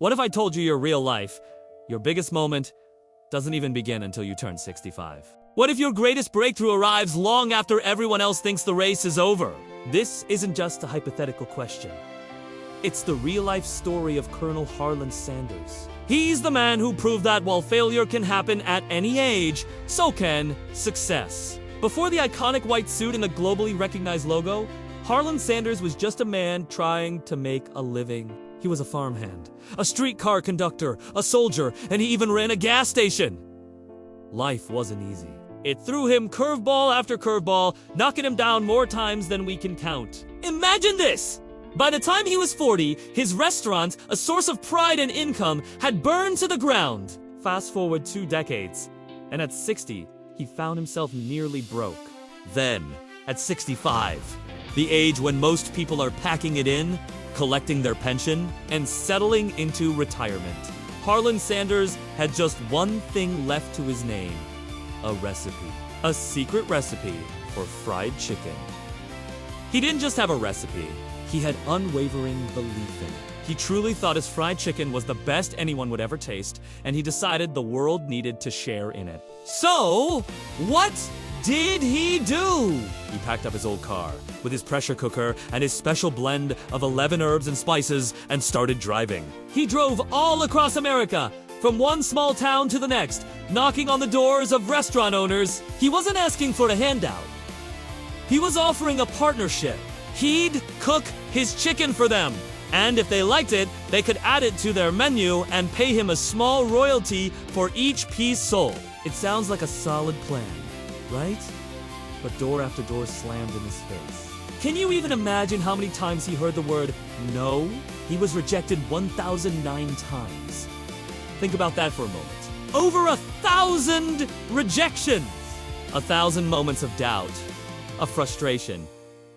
What if I told you your real life, your biggest moment, doesn't even begin until you turn 65? What if your greatest breakthrough arrives long after everyone else thinks the race is over? This isn't just a hypothetical question. It's the real-life story of Colonel Harland Sanders. He's the man who proved that while failure can happen at any age, so can success. Before the iconic white suit and the globally recognized logo, Harland Sanders was just a man trying to make a living. He was a farmhand, a streetcar conductor, a soldier, and he even ran a gas station. Life wasn't easy. It threw him curveball after curveball, knocking him down more times than we can count. Imagine this! By the time he was 40, his restaurant, a source of pride and income, had burned to the ground. Fast forward 2 decades, and at 60, he found himself nearly broke. Then, at 65, the age when most people are packing it in, collecting their pension, and settling into retirement, Harland Sanders had just one thing left to his name: a recipe. A secret recipe for fried chicken. He didn't just have a recipe, he had unwavering belief in it. He truly thought his fried chicken was the best anyone would ever taste, and he decided the world needed to share in it. So, what did he do? He packed up his old car with his pressure cooker and his special blend of 11 herbs and spices and started driving. He drove all across America, from one small town to the next, knocking on the doors of restaurant owners. He wasn't asking for a handout. He was offering a partnership. He'd cook his chicken for them, and if they liked it, they could add it to their menu and pay him a small royalty for each piece sold. It sounds like a solid plan, right? But door after door slammed in his face. Can you even imagine how many times he heard the word no? He was rejected 1,009 times. Think about that for a moment. Over 1,000 rejections! 1,000 moments of doubt, of frustration,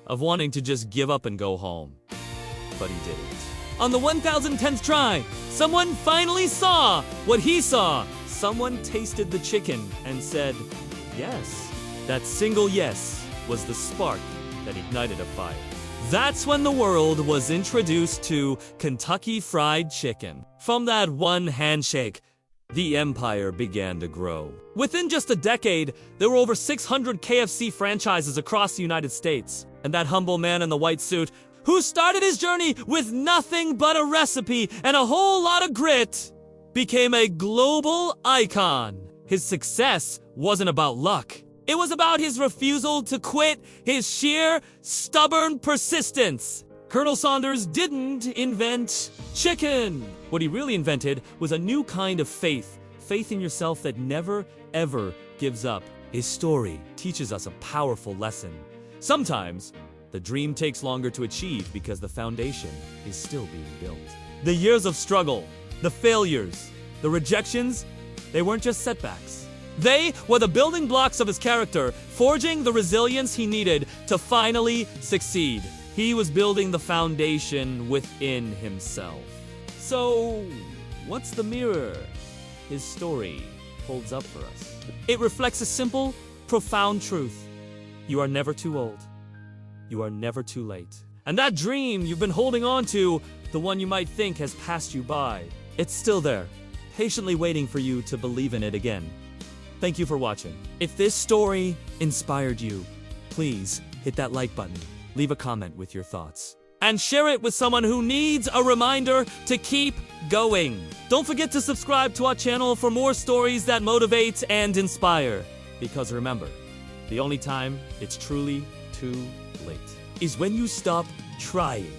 of wanting to just give up and go home. But he didn't. On the 1,010th try, someone finally saw what he saw. Someone tasted the chicken and said, yes. That single yes was the spark that ignited a fire. That's when the world was introduced to Kentucky Fried Chicken. From that one handshake, the empire began to grow. Within just a decade, there were over 600 KFC franchises across the United States. And that humble man in the white suit, who started his journey with nothing but a recipe and a whole lot of grit, became a global icon. His success wasn't about luck. It was about his refusal to quit, his sheer, stubborn persistence. Colonel Sanders didn't invent chicken. What he really invented was a new kind of faith. Faith in yourself that never, ever gives up. His story teaches us a powerful lesson. Sometimes, the dream takes longer to achieve because the foundation is still being built. The years of struggle, the failures, the rejections, they weren't just setbacks. They were the building blocks of his character, forging the resilience he needed to finally succeed. He was building the foundation within himself. So, what's the mirror his story holds up for us? It reflects a simple, profound truth. You are never too old. You are never too late. And that dream you've been holding on to, the one you might think has passed you by, it's still there, patiently waiting for you to believe in it again. Thank you for watching. If this story inspired you, please hit that like button, leave a comment with your thoughts, and share it with someone who needs a reminder to keep going. Don't forget to subscribe to our channel for more stories that motivate and inspire. Because remember, the only time it's truly too late is when you stop trying.